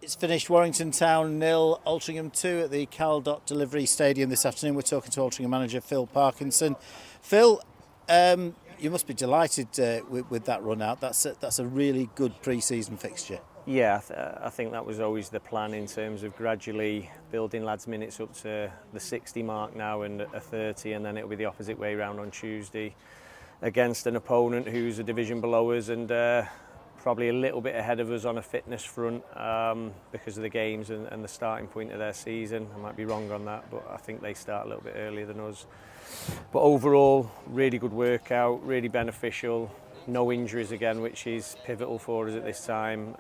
It's finished Warrington Town 0, Altrincham 2 at the Cal. Delivery Stadium this afternoon. We're talking to Altrincham manager Phil Parkinson. Phil, you must be delighted with that run out. That's a really good pre-season fixture. Yeah, I think that was always the plan in terms of gradually building lads' minutes up to the 60 mark now and a 30, and then it'll be the opposite way round on Tuesday against an opponent who's a division below us and probably a little bit ahead of us on a fitness front because of the games and the starting point of their season. I might be wrong on that, but I think they start a little bit earlier than us. But overall, really good workout, really beneficial. No injuries again, which is pivotal for us at this time.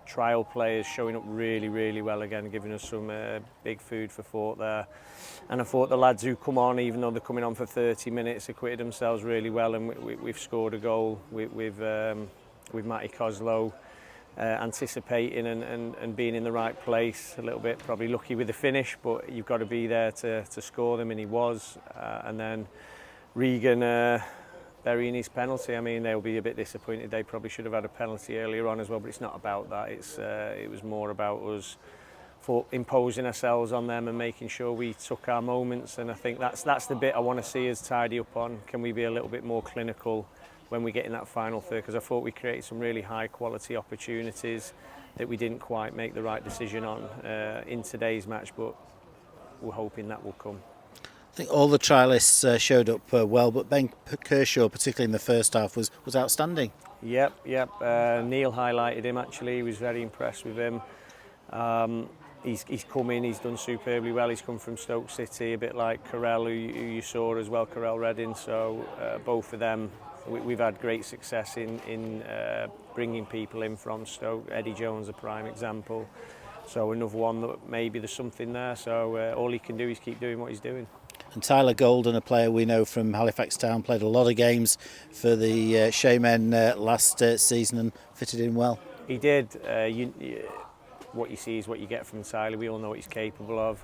Trial players showing up really, really well again, giving us some big food for thought there. And I thought the lads who come on, even though they're coming on for 30 minutes, acquitted themselves really well, and we've scored a goal with Matty Coslow, anticipating and being in the right place. A little bit probably lucky with the finish, but you've got to be there to score them, and he was. And then Regan burying his penalty. I mean, they'll be a bit disappointed. They probably should have had a penalty earlier on as well, but it's not about that. It was more about us for imposing ourselves on them and making sure we took our moments. And I think that's the bit I want to see us tidy up on. Can we be a little bit more clinical when we get in that final third? Because I thought we created some really high quality opportunities that we didn't quite make the right decision on in today's match, but we're hoping that will come. I think all the trialists showed up well, but Ben Kershaw, particularly in the first half, was outstanding. Yep. Neil highlighted him actually. He was very impressed with him. He's come in, he's done superbly well. He's come from Stoke City, a bit like Carell, who you saw as well, Carell Redding. So both of them, we've had great success in bringing people in from Stoke. Eddie Jones, a prime example. So another one that maybe there's something there. So all he can do is keep doing what he's doing. And Tyler Golden, a player we know from Halifax Town, played a lot of games for the Shaymen last season and fitted in well. He did. What you see is what you get from Tyler. We all know what he's capable of.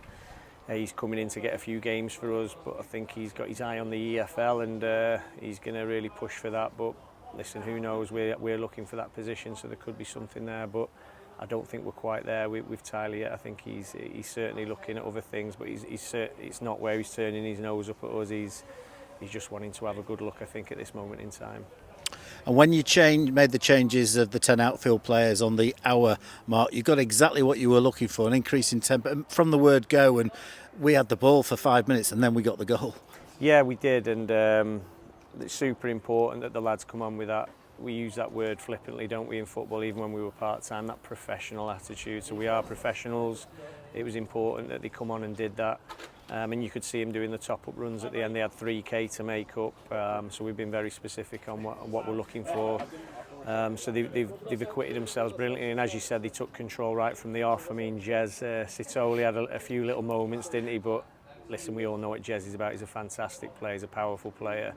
He's coming in to get a few games for us, but I think he's got his eye on the EFL and he's going to really push for that. But listen, who knows? We're looking for that position, so there could be something there. But I don't think we're quite there with Tyler yet. I think he's certainly looking at other things, but it's not where he's turning his nose up at us. He's just wanting to have a good look, I think, at this moment in time. And when you made the changes of the 10 outfield players on the hour mark, you got exactly what you were looking for, an increase in tempo from the word go, and we had the ball for 5 minutes and then we got the goal. Yeah, we did, and it's super important that the lads come on with that. We use that word flippantly, don't we, in football, even when we were part-time, that professional attitude. So we are professionals. It was important that they come on and did that. And you could see them doing the top-up runs at the end. They had 3K to make up, so we've been very specific on what we're looking for. So they've acquitted themselves brilliantly, and as you said, they took control right from the off. I mean, Jez Sitoli had a few little moments, didn't he? But listen, we all know what Jez is about. He's a fantastic player, he's a powerful player,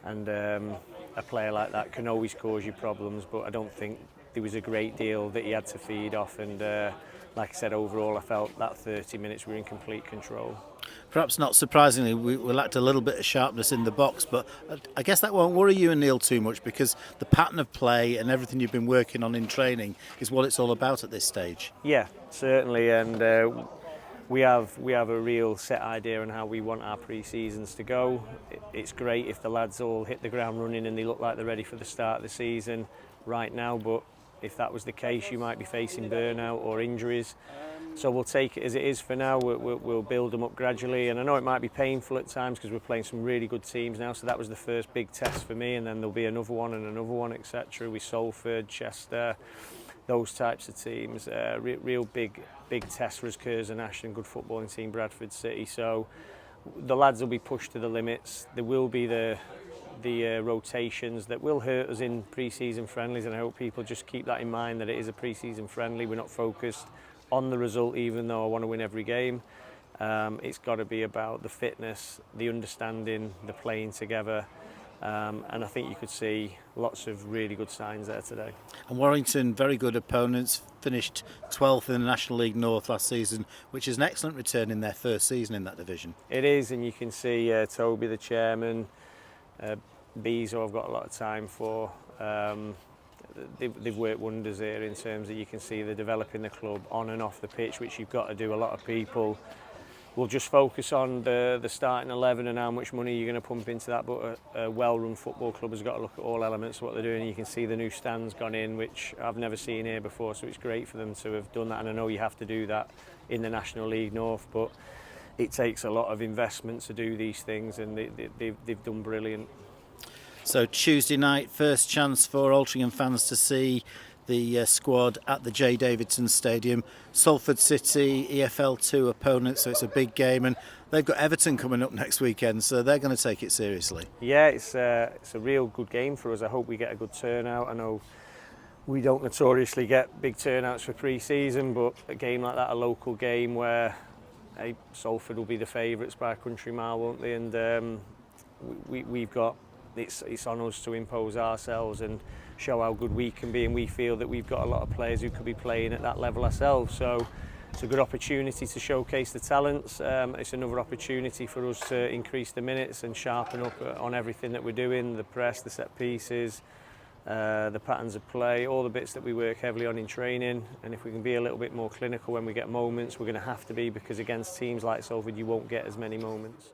and a player like that can always cause you problems, but I don't think there was a great deal that he had to feed off, and like I said, overall I felt that 30 minutes we were in complete control. Perhaps not surprisingly, we lacked a little bit of sharpness in the box, but I guess that won't worry you and Neil too much, because the pattern of play and everything you've been working on in training is what it's all about at this stage. Yeah, certainly, and we have a real set idea on how we want our pre-seasons to go. It's great if the lads all hit the ground running and they look like they're ready for the start of the season right now, but if that was the case, you might be facing burnout or injuries. So we'll take it as it is for now. We'll build them up gradually, and I know it might be painful at times because we're playing some really good teams now. So that was the first big test for me, and then there'll be another one, etc. With Salford, Chester, those types of teams. Real big test for us, Curzon, Ashton, good footballing team, Bradford City. So the lads will be pushed to the limits. There will be the rotations that will hurt us in pre-season friendlies, and I hope people just keep that in mind, that it is a pre-season friendly. We're not focused on the result, even though I want to win every game. It's got to be about the fitness, the understanding, the playing together, and I think you could see lots of really good signs there today. And Warrington, very good opponents, finished 12th in the National League North last season, which is an excellent return in their first season in that division. It is, and you can see Toby, the chairman, Bees, who I've got a lot of time for, they've worked wonders here in terms that you can see they're developing the club on and off the pitch, which you've got to do. A lot of people will just focus on the starting 11 and how much money you're going to pump into that, but a well-run football club has got to look at all elements of what they're doing. You can see the new stands gone in, which I've never seen here before, so it's great for them to have done that, and I know you have to do that in the National League North, but it takes a lot of investment to do these things, and they've done brilliant. So Tuesday night, first chance for Altrincham fans to see the squad at the J Davidson Stadium. Salford City, EFL2 opponent, so it's a big game, and they've got Everton coming up next weekend, so they're going to take it seriously. Yeah, it's a real good game for us. I hope we get a good turnout. I know we don't notoriously get big turnouts for pre-season, but a game like that, a local game where Salford will be the favourites by a country mile, won't they? And we've got it's on us to impose ourselves and show how good we can be, and we feel that we've got a lot of players who could be playing at that level ourselves. So it's a good opportunity to showcase the talents. It's another opportunity for us to increase the minutes and sharpen up on everything that we're doing, the press, the set pieces, the patterns of play, all the bits that we work heavily on in training. And if we can be a little bit more clinical when we get moments, we're going to have to be, because against teams like Salford you won't get as many moments.